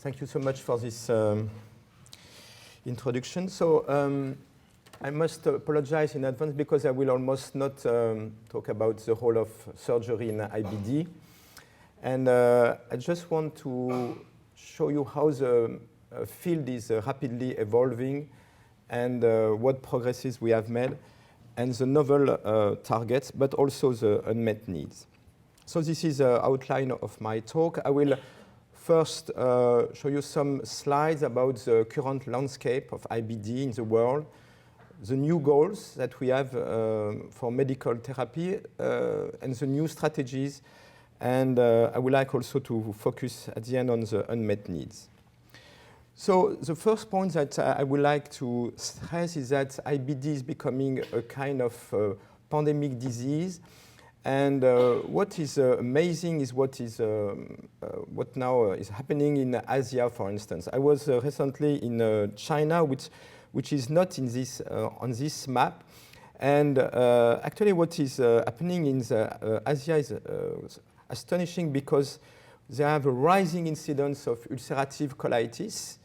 Thank you so much for this introduction. So I must apologize in advance because I will almost not talk about the role of surgery in IBD. And I just want to show you how the field is rapidly evolving and what progresses we have made and the novel targets, but also the unmet needs. So this is the outline of my talk. I will first show you some slides about the current landscape of IBD in the world, the new goals that we have for medical therapy, and the new strategies. And I would like also to focus at the end on the unmet needs. So the first point that I would like to stress is that IBD is becoming a kind of pandemic disease. And what is amazing is what now is happening in Asia, for instance. I was recently in China, which is not in this, on this map. And actually what is happening in Asia is astonishing because they have a rising incidence of ulcerative colitis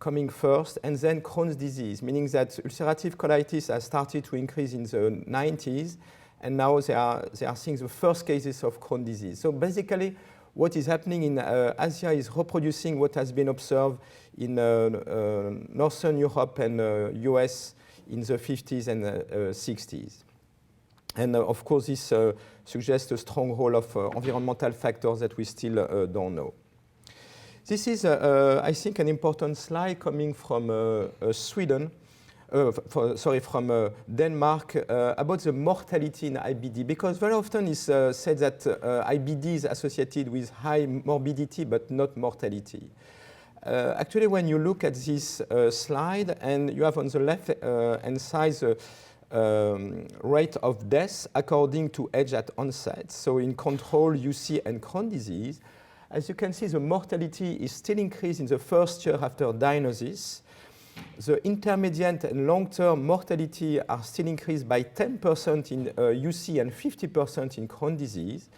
coming first, and then Crohn's disease, meaning that ulcerative colitis has started to increase in the 90s, and now they are seeing the first cases of Crohn's disease. So basically, what is happening in Asia is reproducing what has been observed in Northern Europe and US in the 50s and 60s. And of course, this suggests a strong role of environmental factors that we still don't know. This is, I think, an important slide coming from Sweden. From Denmark about the mortality in IBD, because very often it's said that IBD is associated with high morbidity but not mortality. Actually, when you look at this slide and you have on the left hand side the rate of death according to age at onset, so in control, UC and Crohn's disease, as you can see, the mortality is still increased in the first year after diagnosis. The intermediate and long-term mortality are still increased by 10% in UC and 50% in Crohn's disease.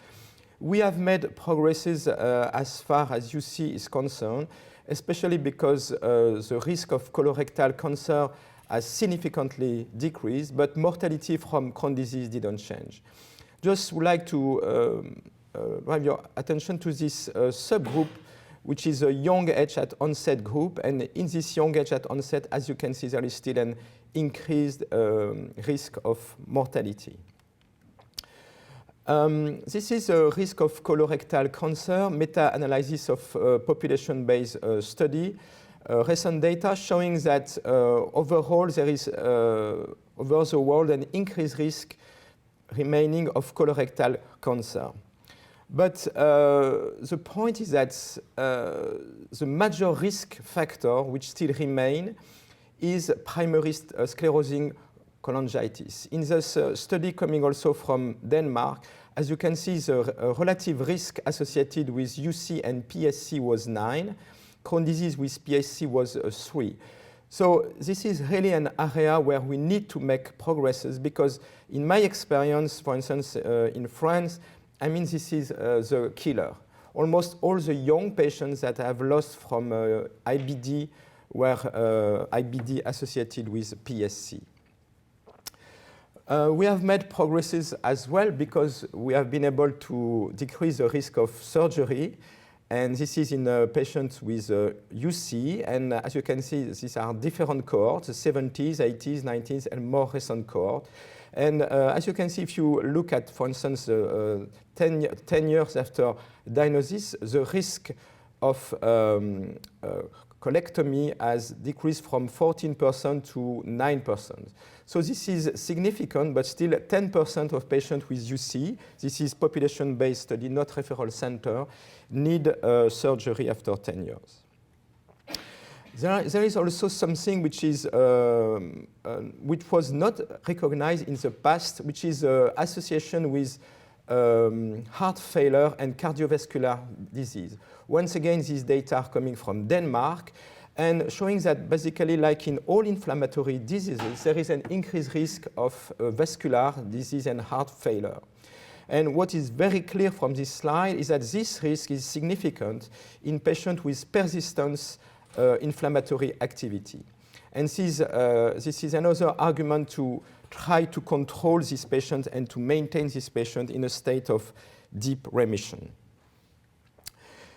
We have made progresses as far as UC is concerned, especially because the risk of colorectal cancer has significantly decreased, but mortality from Crohn's disease didn't change. Just would like to drive your attention to this subgroup, which is a young age at onset group. And in this young age at onset, as you can see, there is still an increased risk of mortality. This is a risk of colorectal cancer, meta-analysis of population-based study. Recent data showing that overall there is over the world an increased risk remaining of colorectal cancer. But the point is that the major risk factor which still remain is primary sclerosing cholangitis. In this study coming also from Denmark, as you can see, the relative risk associated with UC and PSC was 9. Crohn's disease with PSC was 3. So this is really an area where we need to make progresses because in my experience, for instance, in France, I mean, this is the killer. Almost all the young patients that I have lost from IBD were IBD associated with PSC. We have made progresses as well because we have been able to decrease the risk of surgery. And this is in patients with UC. And as you can see, these are different cohorts, the 70s, 80s, 90s, and more recent cohort. And as you can see, if you look at, for instance, 10 years after diagnosis, the risk of colectomy has decreased from 14% to 9%. So this is significant, but still 10% of patients with UC, this is population-based study, not referral center, need surgery after 10 years. There is also something which is which was not recognized in the past, which is association with heart failure and cardiovascular disease. Once again, these data are coming from Denmark and showing that basically, like in all inflammatory diseases, there is an increased risk of vascular disease and heart failure. And what is very clear from this slide is that this risk is significant in patients with persistent inflammatory activity. And this is another argument to try to control this patient and to maintain this patient in a state of deep remission.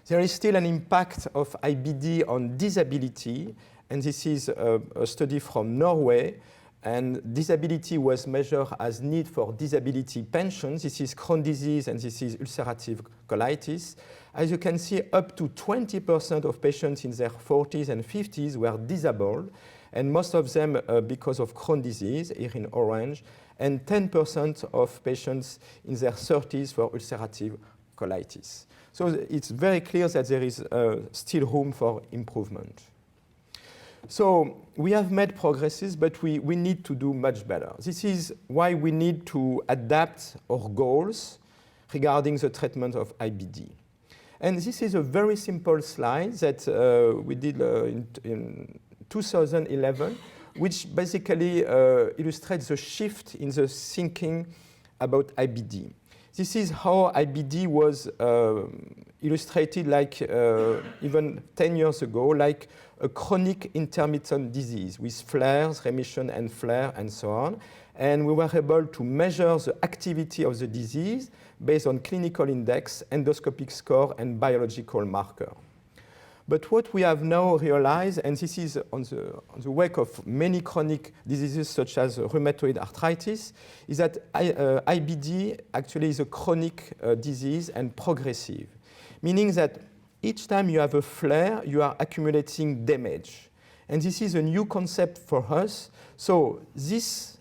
There is still an impact of IBD on disability, and this is a study from Norway. And disability was measured as need for disability pension. This is Crohn's disease and this is ulcerative colitis. As you can see, up to 20% of patients in their 40s and 50s were disabled, and most of them because of Crohn's disease, here in orange, and 10% of patients in their 30s for ulcerative colitis. So it's very clear that there is still room for improvement. So we have made progresses, but we need to do much better. This is why we need to adapt our goals regarding the treatment of IBD. And this is a very simple slide that we did in 2011, which basically illustrates the shift in the thinking about IBD. This is how IBD was illustrated like even 10 years ago, like a chronic intermittent disease with flares, remission and flare, and so on. And we were able to measure the activity of the disease based on clinical index, endoscopic score, and biological marker. But what we have now realized, and this is on the wake of many chronic diseases such as rheumatoid arthritis, is that IBD actually is a chronic disease and progressive, meaning that each time you have a flare, you are accumulating damage. And this is a new concept for us. So this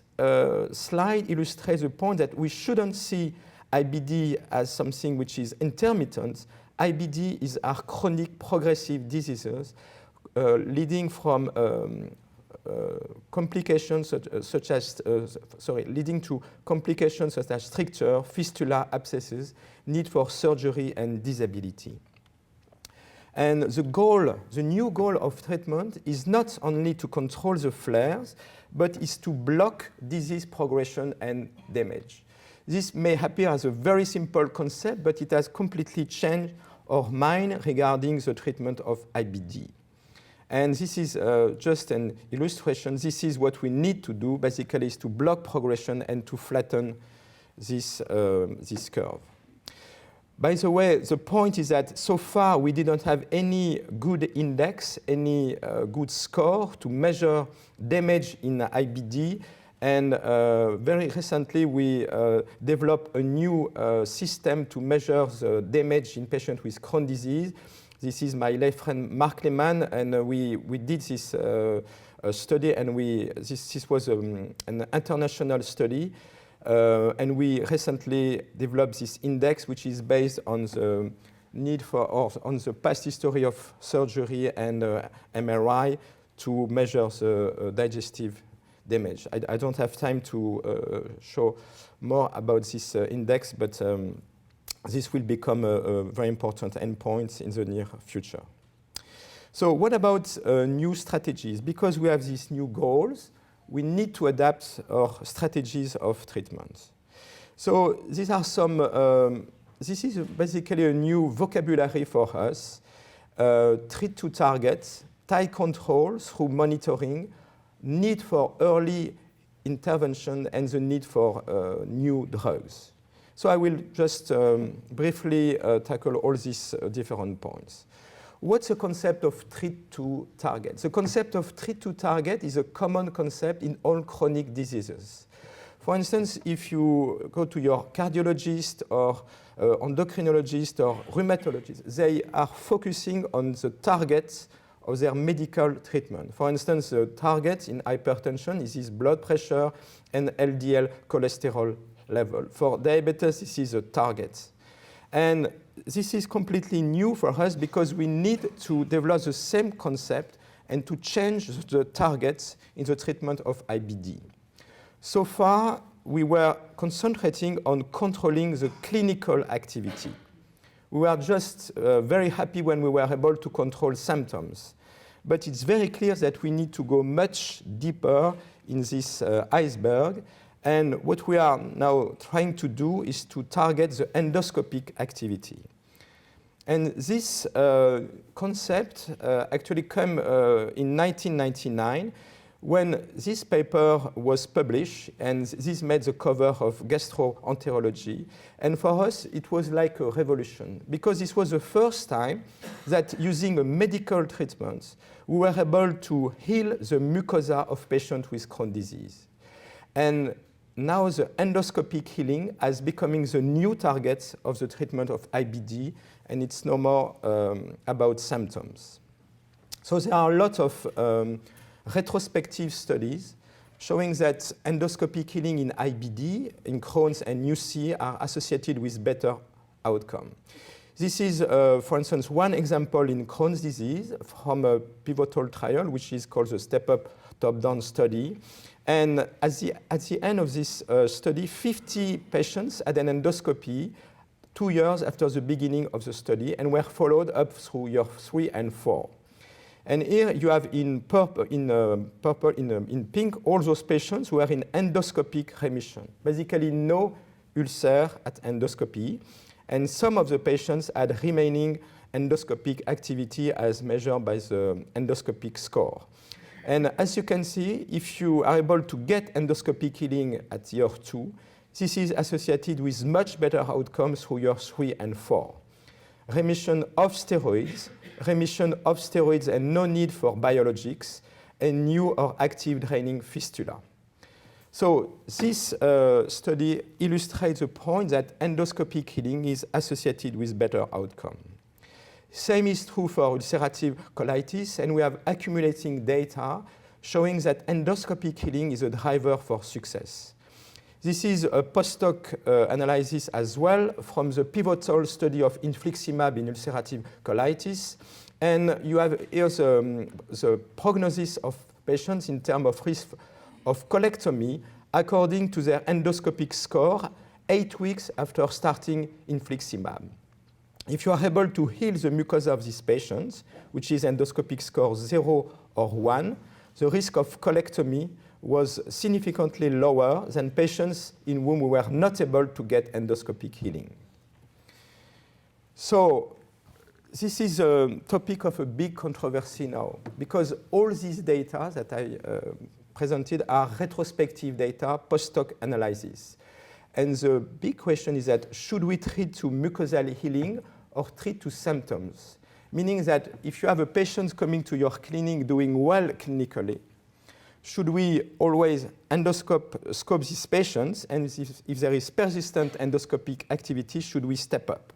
slide illustrates the point that we shouldn't see IBD as something which is intermittent. IBD is our chronic progressive diseases leading from complications leading to complications such as stricture, fistula, abscesses, need for surgery and disability. And the new goal of treatment is not only to control the flares, but is to block disease progression and damage. This may appear as a very simple concept, but it has completely changed our mind regarding the treatment of IBD. And this is just an illustration. This is what we need to do, basically, is to block progression and to flatten this curve. By the way, the point is that so far we didn't have any good index, any good score to measure damage in IBD. And very recently, we developed a new system to measure the damage in patients with Crohn's disease. This is my late friend Mark Lehmann, and we did this study, and this was an international study. And we recently developed this index, which is based on the need for, or on the past history of surgery and MRI to measure the digestive damage. I don't have time to show more about this index, but this will become a very important endpoint in the near future. So what about new strategies? Because we have these new goals, we need to adapt our strategies of treatment. So these are some, this is basically a new vocabulary for us. Treat to target, tight control through monitoring, need for early intervention, and the need for new drugs. So I will just briefly tackle all these different points. What's the concept of treat to target? The concept of treat to target is a common concept in all chronic diseases. For instance, if you go to your cardiologist or endocrinologist or rheumatologist, they are focusing on the targets of their medical treatment. For instance, the target in hypertension is his blood pressure and LDL cholesterol level. For diabetes, this is a target. And this is completely new for us because we need to develop the same concept and to change the targets in the treatment of IBD. So far, we were concentrating on controlling the clinical activity. We were just very happy when we were able to control symptoms. But it's very clear that we need to go much deeper in this iceberg. And what we are now trying to do is to target the endoscopic activity. And this concept actually came in 1999 when this paper was published, and this made the cover of Gastroenterology. And for us, it was like a revolution, because this was the first time that using a medical treatment, we were able to heal the mucosa of patients with Crohn's disease. And now the endoscopic healing is becoming the new target of the treatment of IBD, and it's no more about symptoms. So there are a lot of retrospective studies showing that endoscopic healing in IBD, in Crohn's and UC are associated with better outcome. This is, for instance, one example in Crohn's disease from a pivotal trial, which is called the Step-Up Top-Down study. And at the end of this study, 50 patients had an endoscopy 2 years after the beginning of the study and were followed up through year 3 and 4. And here you have in pink all those patients who are in endoscopic remission, basically no ulcer at endoscopy. And some of the patients had remaining endoscopic activity as measured by the endoscopic score. And as you can see, if you are able to get endoscopic healing at year 2, this is associated with much better outcomes through year 3 and 4. Remission of steroids and no need for biologics, and new or active draining fistula. So this study illustrates the point that endoscopic healing is associated with better outcome. Same is true for ulcerative colitis, and we have accumulating data showing that endoscopic healing is a driver for success. This is a postdoc analysis as well from the pivotal study of infliximab in ulcerative colitis. And you have here the prognosis of patients in terms of risk of colectomy according to their endoscopic score 8 weeks after starting infliximab. If you are able to heal the mucosa of these patients, which is endoscopic score 0 or 1, the risk of colectomy was significantly lower than patients in whom we were not able to get endoscopic healing. So this is a topic of a big controversy now, because all these data that I presented are retrospective data, post-hoc analysis. And the big question is that should we treat to mucosal healing or treat to symptoms? Meaning that if you have a patient coming to your clinic doing well clinically, should we always scope these patients, and if there is persistent endoscopic activity, should we step up?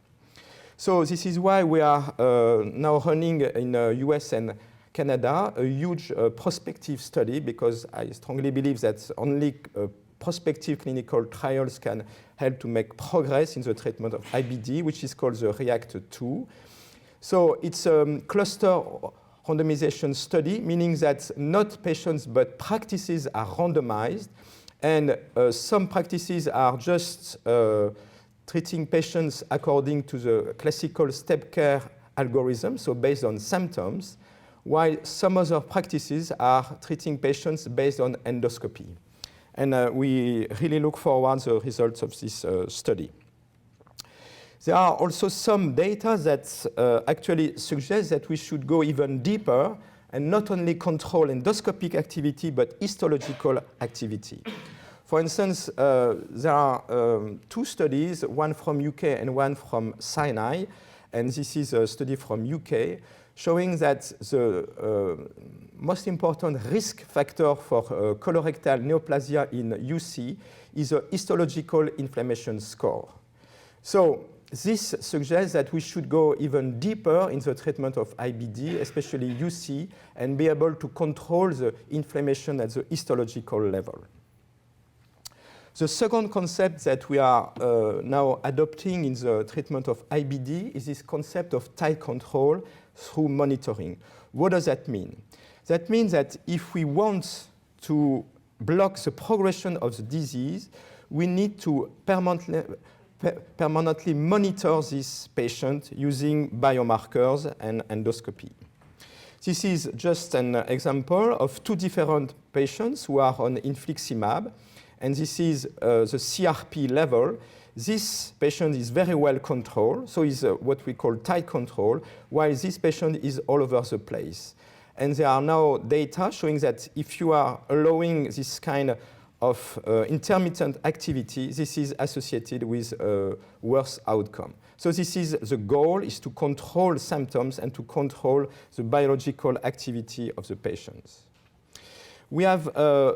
So this is why we are now running in US and Canada a huge prospective study, because I strongly believe that only prospective clinical trials can help to make progress in the treatment of IBD, which is called the REACT-2. So it's a cluster randomization study, meaning that not patients but practices are randomized, and some practices are just treating patients according to the classical step care algorithm, so based on symptoms, while some other practices are treating patients based on endoscopy. And we really look forward to the results of this study. There are also some data that actually suggest that we should go even deeper and not only control endoscopic activity, but histological activity. For instance, there are 2 studies, one from UK and one from Sinai, and this is a study from UK, showing that the most important risk factor for colorectal neoplasia in UC is a histological inflammation score. So this suggests that we should go even deeper in the treatment of IBD, especially UC, and be able to control the inflammation at the histological level. The second concept that we are now adopting in the treatment of IBD is this concept of tight control through monitoring. What does that mean? That means that if we want to block the progression of the disease, we need to permanently monitor this patient using biomarkers and endoscopy. This is just an example of 2 different patients who are on infliximab. and this is the CRP level. This patient is very well controlled, so is what we call tight control, while this patient is all over the place. And there are now data showing that if you are allowing this kind of intermittent activity, this is associated with a worse outcome. So this is the goal, is to control symptoms and to control the biological activity of the patients. We have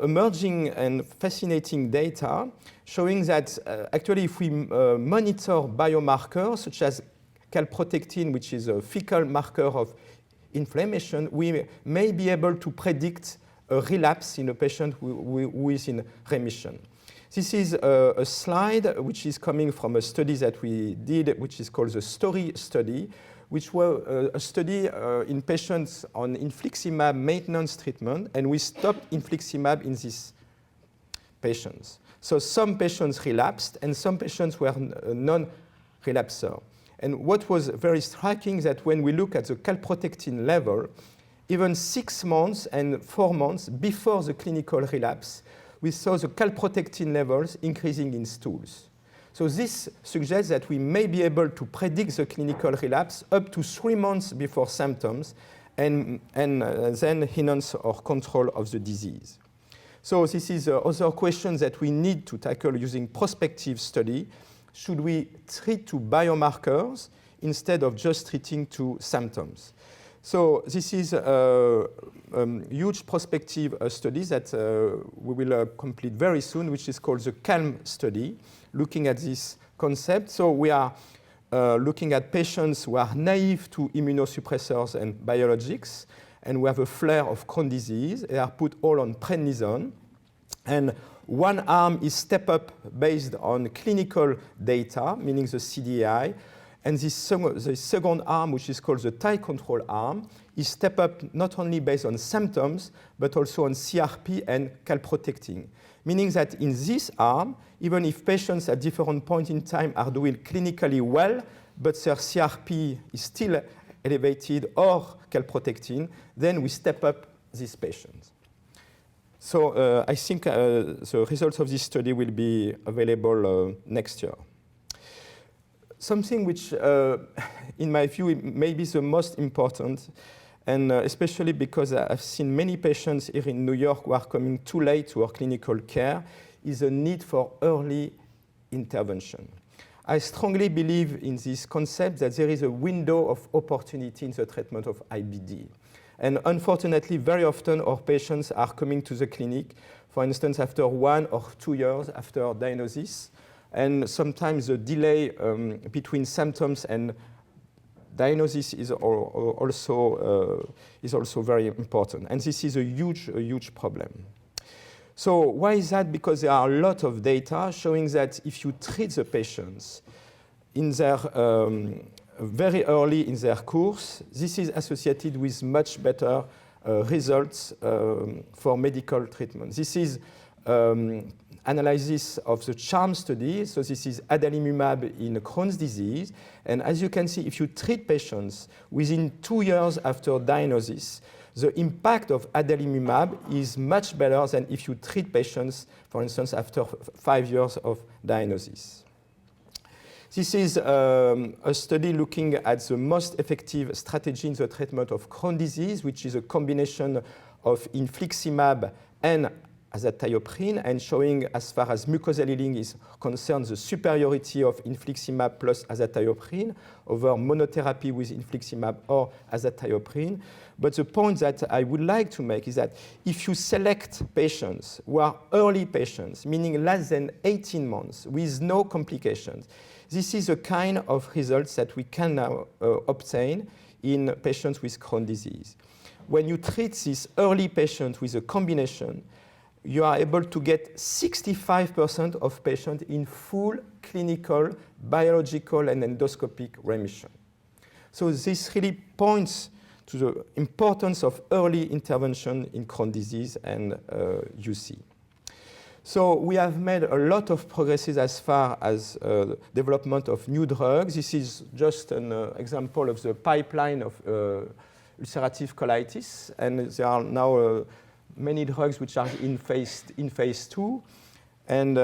emerging and fascinating data showing that actually if we monitor biomarkers such as calprotectin, which is a fecal marker of inflammation, we may be able to predict a relapse in a patient who is in remission. This is a slide which is coming from a study that we did, which is called the STORY study, which was a study in patients on infliximab maintenance treatment, and we stopped infliximab in these patients. So some patients relapsed, and some patients were non-relapser. And what was very striking is that when we look at the calprotectin level, even 6 months and 4 months before the clinical relapse, we saw the calprotectin levels increasing in stools. So this suggests that we may be able to predict the clinical relapse up to 3 months before symptoms and then enhance our control of the disease. So this is other question that we need to tackle using prospective study. Should we treat to biomarkers instead of just treating to symptoms? So this is a huge prospective study that we will complete very soon, which is called the CALM study, looking at this concept. So we are looking at patients who are naive to immunosuppressors and biologics, and we have a flare of Crohn's disease. They are put all on prednisone. And one arm is step up based on clinical data, meaning the CDI. And the second arm, which is called the tight control arm, is step up not only based on symptoms, but also on CRP and calprotectin. Meaning that in this arm, even if patients at different points in time are doing clinically well, but their CRP is still elevated or calprotectin, then we step up these patients. So I think the results of this study will be available next year. Something which, in my view, may be the most important, and especially because I've seen many patients here in New York who are coming too late to our clinical care, is a need for early intervention. I strongly believe in this concept that there is a window of opportunity in the treatment of IBD. And unfortunately, very often our patients are coming to the clinic, for instance, after 1 or 2 years after diagnosis. And sometimes the delay between symptoms and diagnosis is also very important. And this is a huge problem. So why is that? Because there are a lot of data showing that if you treat the patients in their very early in their course, this is associated with much better results for medical treatment. This is analysis of the CHARM study. So this is adalimumab in Crohn's disease. And as you can see, if you treat patients within 2 years after diagnosis, the impact of adalimumab is much better than if you treat patients, for instance, after 5 years of diagnosis. This is a study looking at the most effective strategy in the treatment of Crohn's disease, which is a combination of infliximab and azathioprine, and showing, as far as mucosal healing is concerned, the superiority of infliximab plus azathioprine over monotherapy with infliximab or azathioprine. But the point that I would like to make is that if you select patients who are early patients, meaning less than 18 months with no complications, this is a kind of results that we can now obtain in patients with Crohn's disease. When you treat this early patient with a combination, you are able to get 65% of patients in full clinical, biological, and endoscopic remission. So this really points to the importance of early intervention in Crohn's disease and UC. So we have made a lot of progresses as far as development of new drugs. This is just an example of the pipeline of ulcerative colitis, and there are now many drugs which are in phase 2. and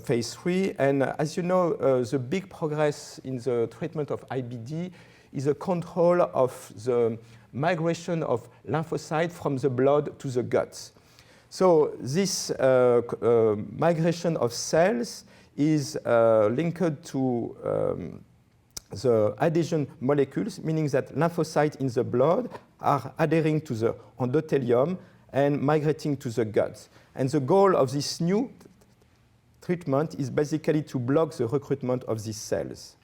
phase 3. And as you know, the big progress in the treatment of IBD is a control of the migration of lymphocytes from the blood to the gut. So this migration of cells is linked to the adhesion molecules, meaning that lymphocytes in the blood are adhering to the endothelium and migrating to the gut. And the goal of this new treatment is basically to block the recruitment of these cells.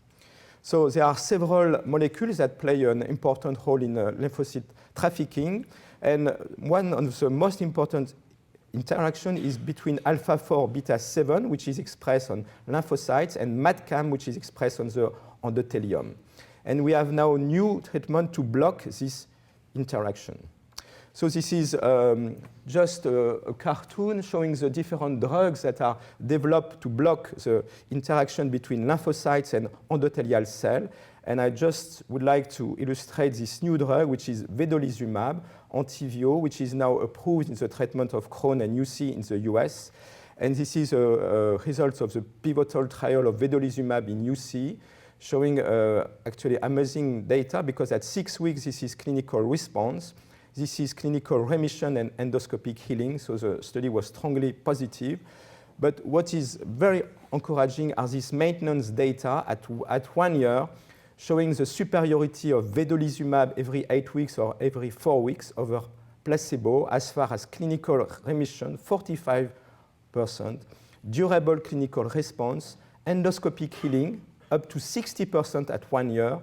So there are several molecules that play an important role in lymphocyte trafficking, and one of the most important interaction is between alpha-4 beta-7, which is expressed on lymphocytes, and MAdCAM, which is expressed on the endothelium. And we have now new treatment to block this interaction. So this is just a cartoon showing the different drugs that are developed to block the interaction between lymphocytes and endothelial cell. And I just would like to illustrate this new drug, which is vedolizumab, Entyvio, which is now approved in the treatment of Crohn and UC in the US. And this is a result of the pivotal trial of vedolizumab in UC, showing actually amazing data, because at 6 weeks, this is clinical response. This is clinical remission and endoscopic healing, so the study was strongly positive. But what is very encouraging are these maintenance data at 1 year, showing the superiority of vedolizumab every 8 weeks or every 4 weeks over placebo as far as clinical remission, 45%, durable clinical response, endoscopic healing, up to 60% at 1 year,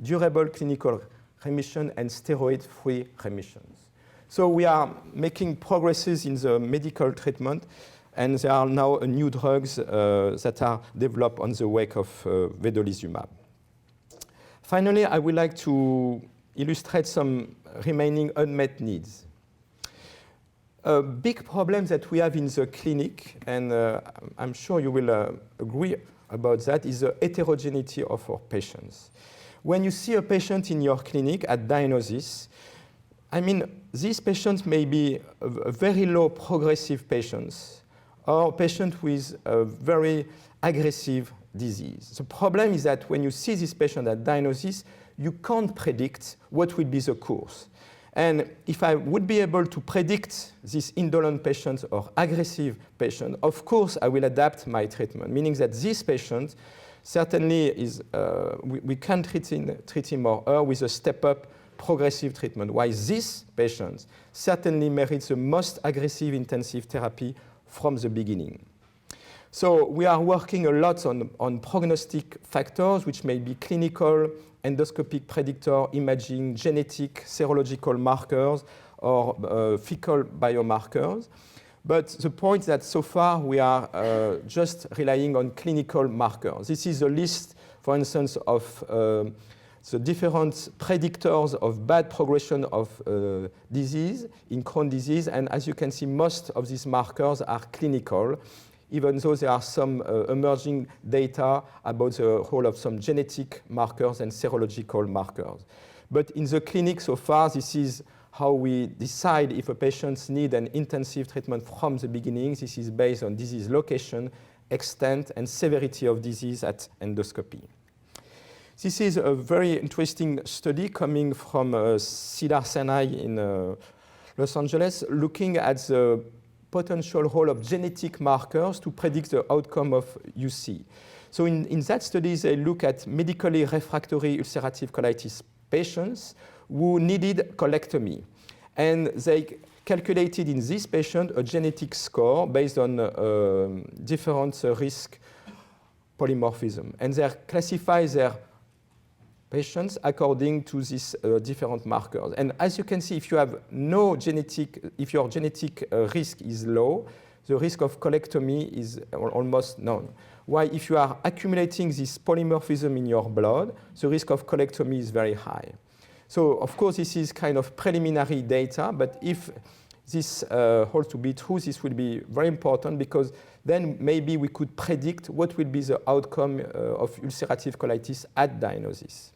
durable clinical remission, and steroid-free remissions. So we are making progresses in the medical treatment, and there are now new drugs that are developed on the wake of vedolizumab. Finally, I would like to illustrate some remaining unmet needs. A big problem that we have in the clinic, and I'm sure you will agree about that, is the heterogeneity of our patients. When you see a patient in your clinic at diagnosis, I mean, these patients may be a very low progressive patients or patients with a very aggressive disease. The problem is that when you see this patient at diagnosis, you can't predict what will be the course. And if I would be able to predict this indolent patient or aggressive patient, of course I will adapt my treatment, meaning that this patient certainly is, we can treat him or her with a step-up progressive treatment, while this patient certainly merits the most aggressive intensive therapy from the beginning. So we are working a lot on prognostic factors, which may be clinical, endoscopic predictor, imaging, genetic, serological markers, or fecal biomarkers. But the point is that so far we are just relying on clinical markers. This is a list, for instance, of the different predictors of bad progression of disease in Crohn's disease. And as you can see, most of these markers are clinical, even though there are some emerging data about the role of some genetic markers and serological markers. But in the clinic so far, this is how we decide if a patient needs an intensive treatment from the beginning. This is based on disease location, extent, and severity of disease at endoscopy. This is a very interesting study coming from Cedars-Sinai in Los Angeles, looking at the potential role of genetic markers to predict the outcome of UC. So in that study, they look at medically refractory ulcerative colitis patients who needed colectomy. And they calculated in this patient a genetic score based on different risk polymorphism. And they classify their patients according to these different markers. And as you can see, if you have no genetic, if your genetic risk is low, the risk of colectomy is almost none. Why, if you are accumulating this polymorphism in your blood, the risk of colectomy is very high. So, of course, this is kind of preliminary data, but if this holds to be true, this will be very important, because then maybe we could predict what will be the outcome of ulcerative colitis at diagnosis.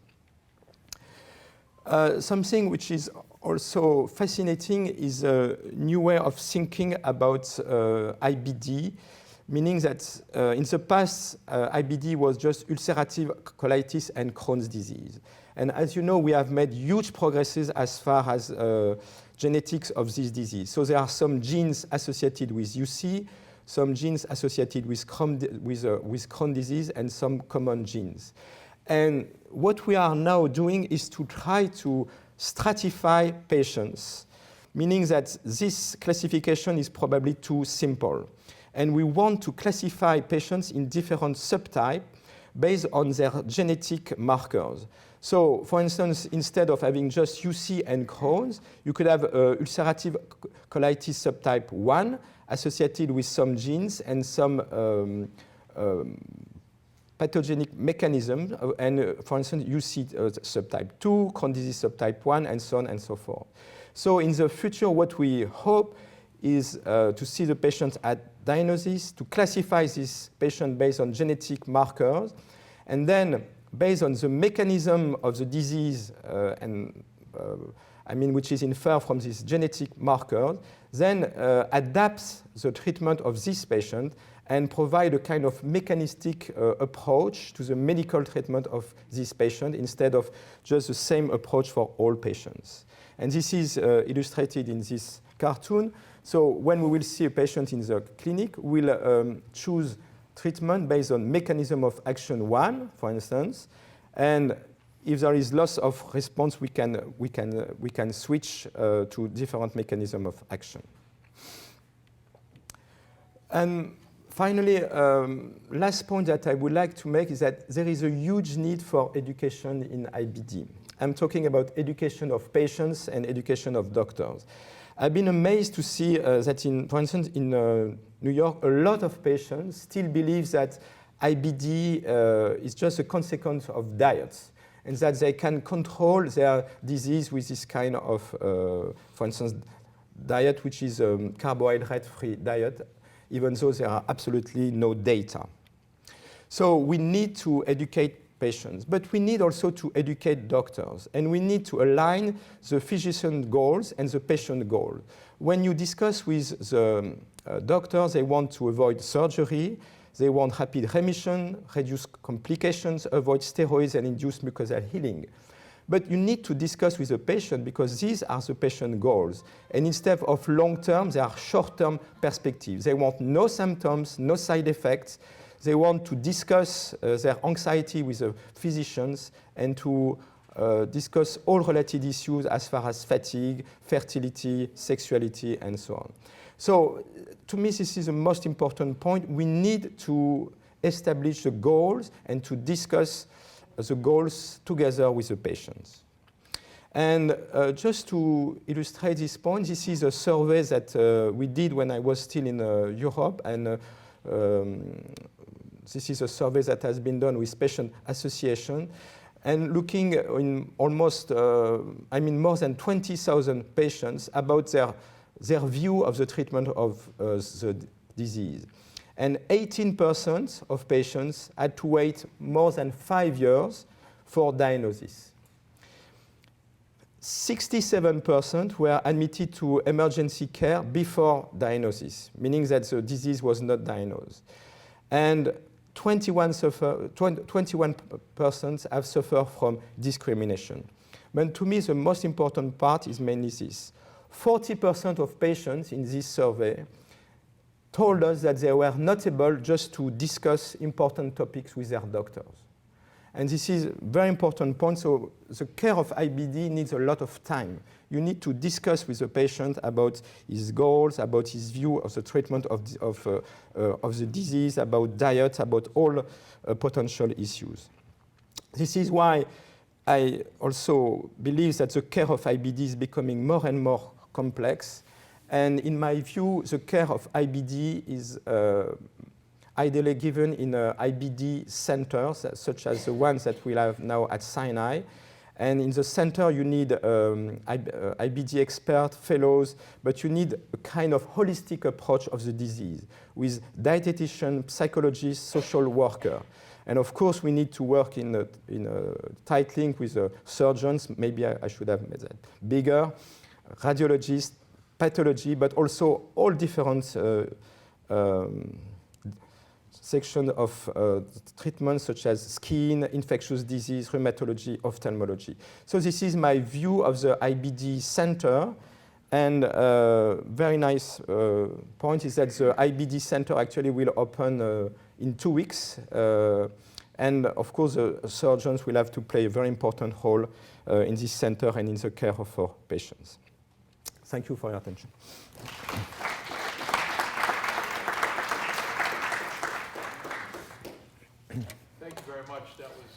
Something which is also fascinating is a new way of thinking about IBD, meaning that in the past, IBD was just ulcerative colitis and Crohn's disease. And as you know, we have made huge progresses as far as genetics of this disease. So there are some genes associated with UC, some genes associated with Crohn's disease, and some common genes. And what we are now doing is to try to stratify patients, meaning that this classification is probably too simple. And we want to classify patients in different subtypes based on their genetic markers. So, for instance, instead of having just UC and Crohn's, you could have ulcerative colitis subtype 1 associated with some genes and some pathogenic mechanism, and for instance, UC subtype 2, Crohn's disease subtype 1, and so on and so forth. So in the future, what we hope is to see the patient at diagnosis, to classify this patient based on genetic markers, and then based on the mechanism of the disease, which is inferred from this genetic marker, then adapt the treatment of this patient and provide a kind of mechanistic approach to the medical treatment of this patient instead of just the same approach for all patients. And this is illustrated in this cartoon. So when we will see a patient in the clinic, we'll choose treatment based on mechanism of action 1, for instance, and if there is loss of response, we can switch to different mechanism of action. And finally, last point that I would like to make is that there is a huge need for education in IBD. I'm talking about education of patients and education of doctors. I've been amazed to see that, for instance, in New York, a lot of patients still believe that IBD is just a consequence of diets, and that they can control their disease with this kind of, for instance, diet which is a carbohydrate-free diet, even though there are absolutely no data. So we need to educate patients, but we need also to educate doctors, and we need to align the physician goals and the patient goal. When you discuss with the doctors, they want to avoid surgery, they want rapid remission, reduce complications, avoid steroids, and induce mucosal healing. But you need to discuss with the patient because these are the patient goals. And instead of long-term, they are short-term perspectives. They want no symptoms, no side effects. They want to discuss their anxiety with the physicians and to discuss all related issues as far as fatigue, fertility, sexuality, and so on. So to me, this is the most important point. We need to establish the goals and to discuss the goals together with the patients. And just to illustrate this point, this is a survey that we did when I was still in Europe, and this is a survey that has been done with patient association, and looking in almost, more than 20,000 patients about their view of the treatment of the disease. And 18% of patients had to wait more than 5 years for diagnosis. 67% were admitted to emergency care before diagnosis, meaning that the disease was not diagnosed. And 21% have suffered from discrimination. But to me, the most important part is mainly this. 40% of patients in this survey told us that they were not able just to discuss important topics with their doctors. And this is a very important point. So the care of IBD needs a lot of time. You need to discuss with the patient about his goals, about his view of the treatment of the disease, about diet, about all potential issues. This is why I also believe that the care of IBD is becoming more and more complex. And in my view, the care of IBD is ideally given in IBD centers, such as the ones that we have now at Sinai. And in the center, you need IBD expert, fellows, but you need a kind of holistic approach of the disease with dietitian, psychologist, social worker. And of course, we need to work in a tight link with surgeons. Maybe I should have made that bigger, radiologists, pathology, but also all different section of treatments such as skin, infectious disease, rheumatology, ophthalmology. So this is my view of the IBD center. And very nice point is that the IBD center actually will open in 2 weeks. And of course, the surgeons will have to play a very important role in this center and in the care of our patients. Thank you for your attention. Thank you very much. That was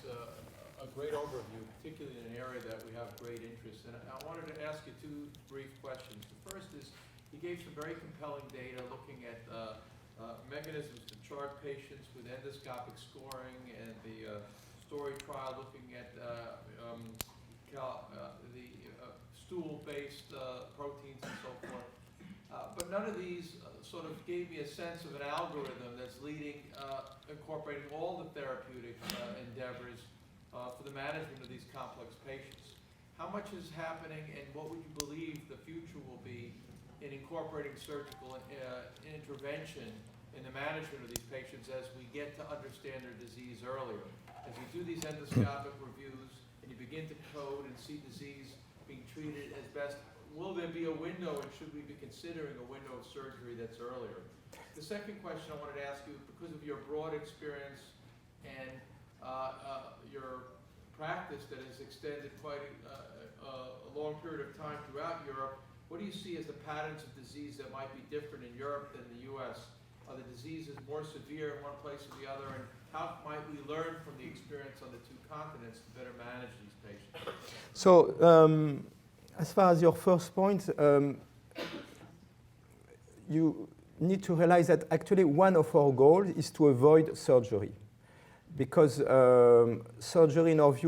a great overview, particularly in an area that we have great interest in. I wanted to ask you 2 brief questions. The first is, you gave some very compelling data looking at mechanisms to chart patients with endoscopic scoring, and the STORY trial looking at the stool-based proteins and so forth. But none of these sort of gave me a sense of an algorithm that's leading, incorporating all the therapeutic endeavors for the management of these complex patients. How much is happening, and what would you believe the future will be in incorporating surgical intervention in the management of these patients as we get to understand their disease earlier? As you do these endoscopic reviews and you begin to code and see disease being treated as best, will there be a window, and should we be considering a window of surgery that's earlier? The second question I wanted to ask you, because of your broad experience and your practice that has extended quite a long period of time throughout Europe, what do you see as the patterns of disease that might be different in Europe than the US? Are the diseases more severe in one place or the other, and how might we learn from the experience on the 2 continents to better manage these patients? So, as far as your first point, you need to realize that actually one of our goals is to avoid surgery. Because surgery, in our view,